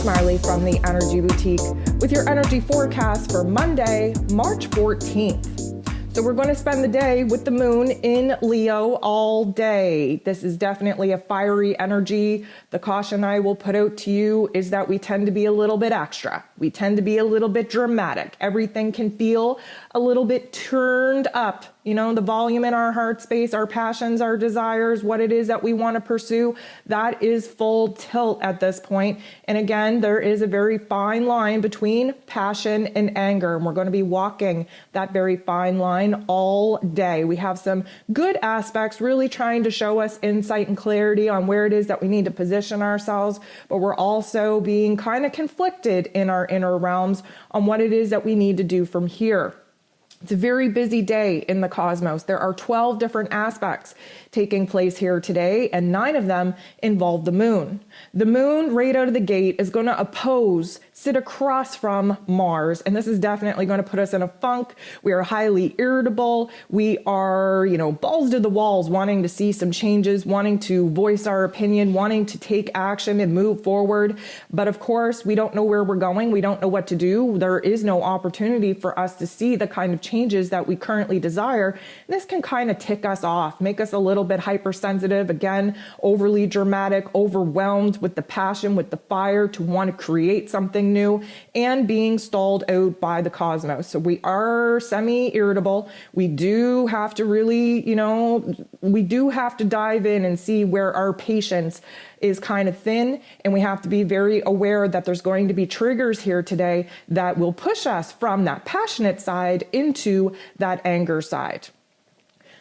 Smiley from the Energy Boutique with your energy forecast for Monday, March 14th. So we're going to spend the day with the moon in Leo all day. This is definitely a fiery energy. The caution I will put out to you is that we tend to be a little bit extra. We tend to be a little bit dramatic. Everything can feel a little bit turned up. You know, the volume in our heart space, our passions, our desires, what it is that we want to pursue, that is full tilt at this point. And again, there is a very fine line between passion and anger. And we're going to be walking that very fine line all day. We have some good aspects really trying to show us insight and clarity on where it is that we need to position ourselves. But we're also being kind of conflicted in our inner realms on what it is that we need to do from here. It's a very busy day in the cosmos. There are 12 different aspects taking place here today, and 9 of them involve the moon. The moon, right out of the gate, is going to sit across from Mars, and this is definitely going to put us in a funk. We are highly irritable. We are, balls to the walls, wanting to see some changes, wanting to voice our opinion, wanting to take action and move forward. But of course, we don't know where we're going. We don't know what to do. There is no opportunity for us to see the kind of changes that we currently desire. This can kind of tick us off, make us a little bit hypersensitive, again, overly dramatic, overwhelmed with the passion, with the fire to want to create something new, and being stalled out by the cosmos. So we are semi-irritable. We do have to really, we do have to dive in and see where our patience is kind of thin, and we have to be very aware that there's going to be triggers here today that will push us from that passionate side into that anger side.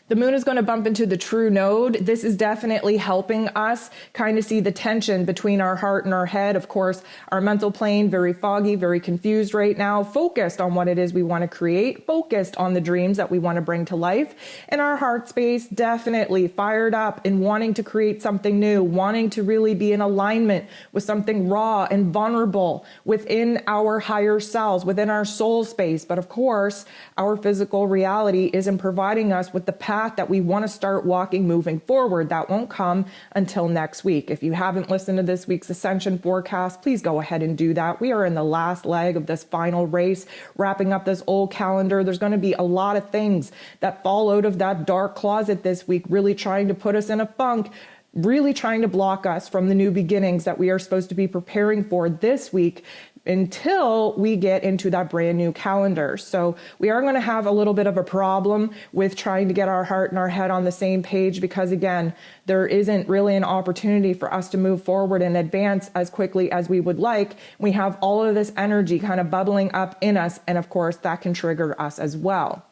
The moon is going to bump into the true node. This is definitely helping us kind of see the tension between our heart and our head. Of course, our mental plane, very foggy, very confused right now, focused on what it is we want to create, focused on the dreams that we want to bring to life. And our heart space definitely fired up in wanting to create something new, wanting to really be in alignment with something raw and vulnerable within our higher selves, within our soul space. But of course, our physical reality isn't providing us with the path that we want to start walking moving forward. That won't come until next week. If you haven't listened to this week's Ascension forecast, please go ahead and do that. We are in the last leg of this final race, wrapping up this old calendar. There's going to be a lot of things that fall out of that dark closet this week, really trying to put us in a funk, really trying to block us from the new beginnings that we are supposed to be preparing for this week until we get into that brand new calendar. So we are going to have a little bit of a problem with trying to get our heart and our head on the same page because, again, there isn't really an opportunity for us to move forward and advance as quickly as we would like. We have all of this energy kind of bubbling up in us, and of course, that can trigger us as well.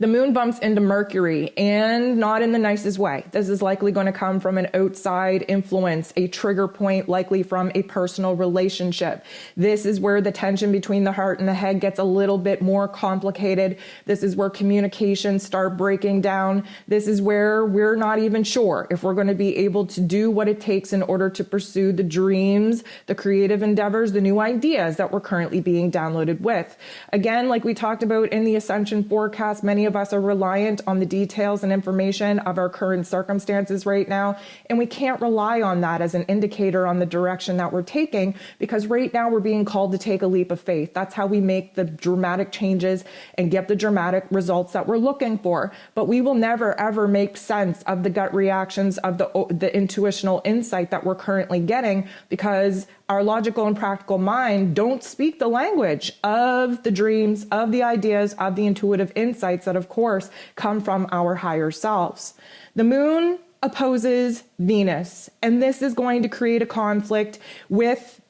The moon bumps into Mercury, and not in the nicest way. This is likely going to come from an outside influence, a trigger point, likely from a personal relationship. This is where the tension between the heart and the head gets a little bit more complicated. This is where communications start breaking down. This is where we're not even sure if we're going to be able to do what it takes in order to pursue the dreams, the creative endeavors, the new ideas that we're currently being downloaded with. Again, like we talked about in the Ascension forecast, many of us are reliant on the details and information of our current circumstances right now, and we can't rely on that as an indicator on the direction that we're taking, because right now we're being called to take a leap of faith. That's how we make the dramatic changes and get the dramatic results that we're looking for. But we will never ever make sense of the gut reactions of the intuitional insight that we're currently getting, because our logical and practical mind don't speak the language of the dreams, of the ideas, of the intuitive insights that, of course, come from our higher selves. The moon opposes Venus, and this is going to create a conflict with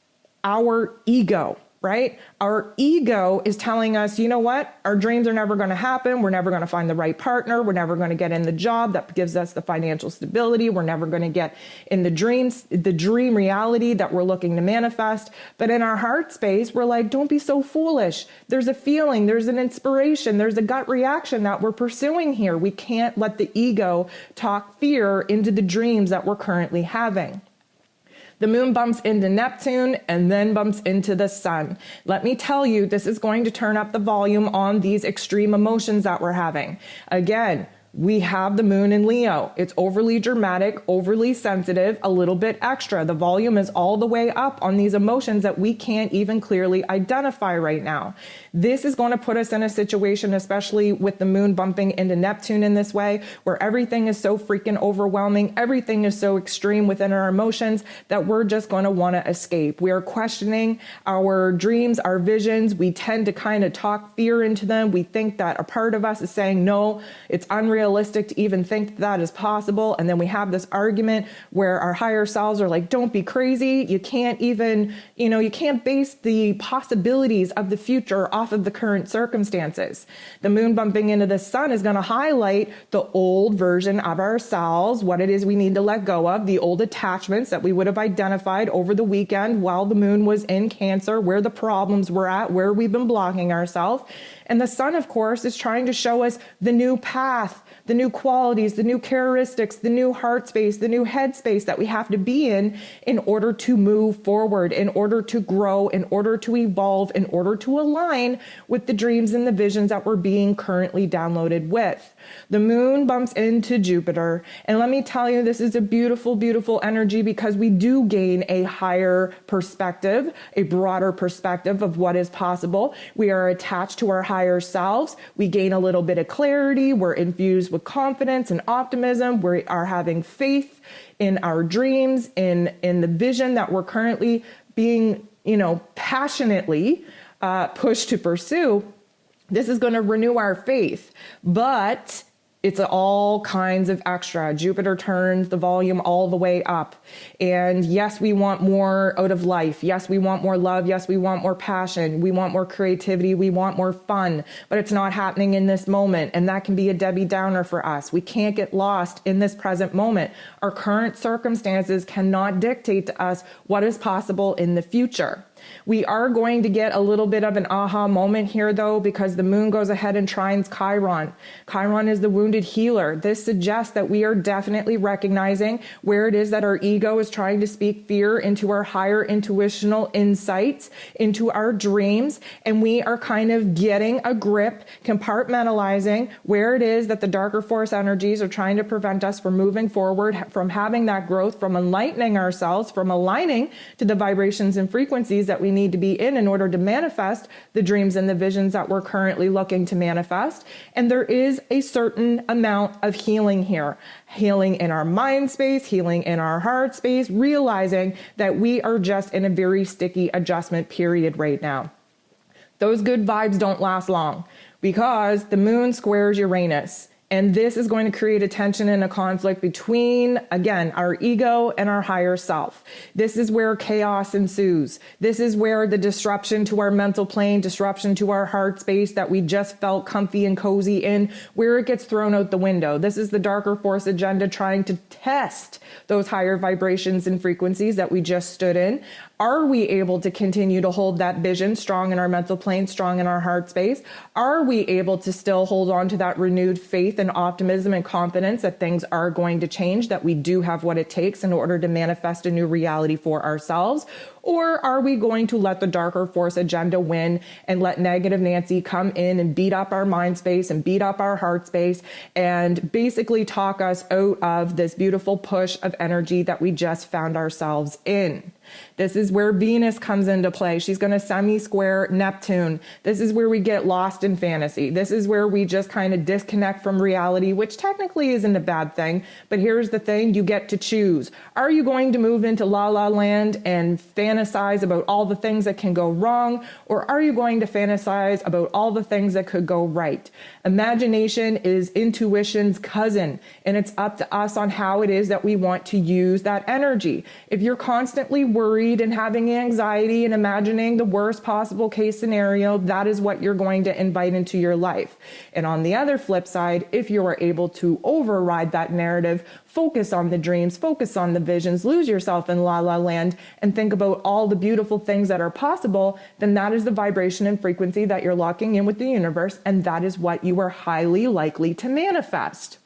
our ego, right? Our ego is telling us, you know what? Our dreams are never going to happen. We're never going to find the right partner. We're never going to get in the job that gives us the financial stability. We're never going to get in the dream reality that we're looking to manifest. But in our heart space, we're like, don't be so foolish. There's a feeling, there's an inspiration, there's a gut reaction that we're pursuing here. We can't let the ego talk fear into the dreams that we're currently having. The moon bumps into Neptune and then bumps into the sun. Let me tell you, this is going to turn up the volume on these extreme emotions that we're having. Again, we have the moon in Leo. It's overly dramatic, overly sensitive, a little bit extra. The volume is all the way up on these emotions that we can't even clearly identify right now. This is going to put us in a situation, especially with the moon bumping into Neptune in this way, where everything is so freaking overwhelming. Everything is so extreme within our emotions that we're just going to want to escape. We are questioning our dreams, our visions. We tend to kind of talk fear into them. We think that a part of us is saying, no, it's unrealistic to even think that is possible. And then we have this argument where our higher selves are like, don't be crazy. You can't even, you can't base the possibilities of the future off of the current circumstances. The moon bumping into the sun is going to highlight the old version of ourselves, what it is we need to let go of, the old attachments that we would have identified over the weekend while the moon was in Cancer, where the problems were at, where we've been blocking ourselves. And the sun, of course, is trying to show us the new path, the new qualities, the new characteristics, the new heart space, the new head space that we have to be in order to move forward, in order to grow, in order to evolve, in order to align with the dreams and the visions that we're being currently downloaded with. The moon bumps into Jupiter. And let me tell you, this is a beautiful, beautiful energy because we do gain a higher perspective, a broader perspective of what is possible. We are attached to our higher selves. We gain a little bit of clarity. We're infused with confidence and optimism. We are having faith in our dreams, in the vision that we're currently being, passionately pushed to pursue. This is going to renew our faith, but it's all kinds of extra. Jupiter turns the volume all the way up. And yes, we want more out of life. Yes, we want more love. Yes, we want more passion. We want more creativity. We want more fun, but it's not happening in this moment. And that can be a Debbie Downer for us. We can't get lost in this present moment. Our current circumstances cannot dictate to us what is possible in the future. We are going to get a little bit of an aha moment here, though, because the moon goes ahead and trines Chiron. Chiron is the wounded healer. This suggests that we are definitely recognizing where it is that our ego is trying to speak fear into our higher intuitional insights, into our dreams, and we are kind of getting a grip, compartmentalizing where it is that the darker force energies are trying to prevent us from moving forward, from having that growth, from enlightening ourselves, from aligning to the vibrations and frequencies that we need to be in order to manifest the dreams and the visions that we're currently looking to manifest. And there is a certain amount of healing here. Healing in our mind space, healing in our heart space, realizing that we are just in a very sticky adjustment period right now. Those good vibes don't last long because the moon squares Uranus. And this is going to create a tension and a conflict between, again, our ego and our higher self. This is where chaos ensues. This is where the disruption to our mental plane, disruption to our heart space that we just felt comfy and cozy in, where it gets thrown out the window. This is the darker force agenda trying to test those higher vibrations and frequencies that we just stood in. Are we able to continue to hold that vision strong in our mental plane, strong in our heart space? Are we able to still hold on to that renewed faith and optimism and confidence that things are going to change, that we do have what it takes in order to manifest a new reality for ourselves? Or are we going to let the darker force agenda win and let negative Nancy come in and beat up our mind space and beat up our heart space and basically talk us out of this beautiful push of energy that we just found ourselves in? This is where Venus comes into play. She's going to semi-square Neptune. This is where we get lost in fantasy. This is where we just kind of disconnect from reality, which technically isn't a bad thing. But here's the thing, you get to choose. Are you going to move into La La Land and fantasize about all the things that can go wrong? Or are you going to fantasize about all the things that could go right? Imagination is intuition's cousin, and it's up to us on how it is that we want to use that energy. If you're constantly worried and having anxiety and imagining the worst possible case scenario, that is what you're going to invite into your life. And on the other flip side, if you are able to override that narrative, focus on the dreams, focus on the visions, lose yourself in La La Land, and think about all the beautiful things that are possible, then that is the vibration and frequency that you're locking in with the universe, and that is what you are highly likely to manifest.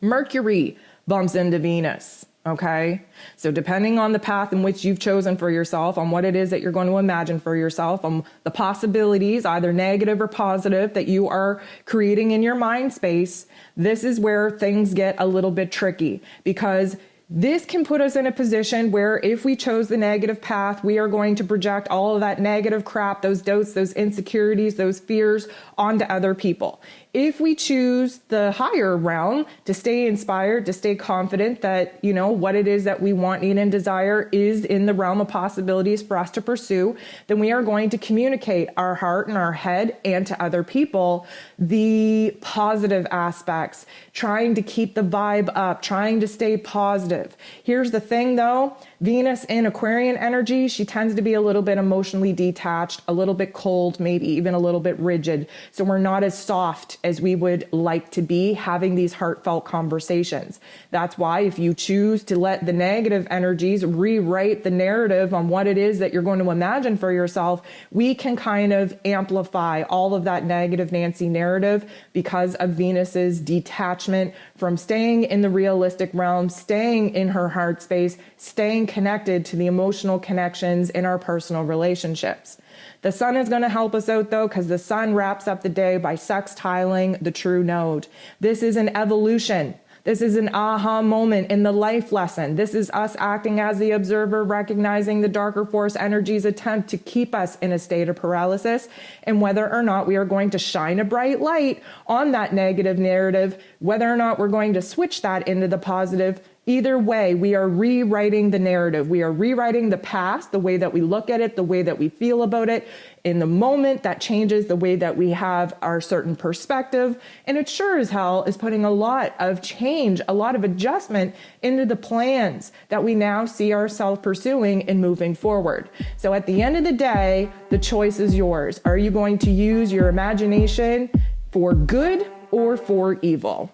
Mercury bumps into Venus. Okay. So depending on the path in which you've chosen for yourself, on what it is that you're going to imagine for yourself, on the possibilities, either negative or positive, that you are creating in your mind space, this is where things get a little bit tricky, because this can put us in a position where if we chose the negative path, we are going to project all of that negative crap, those doubts, those insecurities, those fears onto other people. If we choose the higher realm, to stay inspired, to stay confident that, you know, what it is that we want, need, and desire is in the realm of possibilities for us to pursue, then we are going to communicate our heart and our head and to other people the positive aspects, trying to keep the vibe up, trying to stay positive. Here's the thing though, Venus in Aquarian energy, she tends to be a little bit emotionally detached, a little bit cold, maybe even a little bit rigid. So we're not as soft as we would like to be having these heartfelt conversations. That's why if you choose to let the negative energies rewrite the narrative on what it is that you're going to imagine for yourself, we can kind of amplify all of that negative Nancy narrative because of Venus's detachment from staying in the realistic realm, staying in her heart space, staying connected to the emotional connections in our personal relationships. The sun is going to help us out though, because the sun wraps up the day by sextiling the true node. This is an evolution. This is an aha moment in the life lesson. This is us acting as the observer, recognizing the darker force energy's attempt to keep us in a state of paralysis, and whether or not we are going to shine a bright light on that negative narrative, whether or not we're going to switch that into the positive. Either way, we are rewriting the narrative. We are rewriting the past, the way that we look at it, the way that we feel about it. In the moment, that changes the way that we have our certain perspective. And it sure as hell is putting a lot of change, a lot of adjustment into the plans that we now see ourselves pursuing and moving forward. So at the end of the day, the choice is yours. Are you going to use your imagination for good or for evil?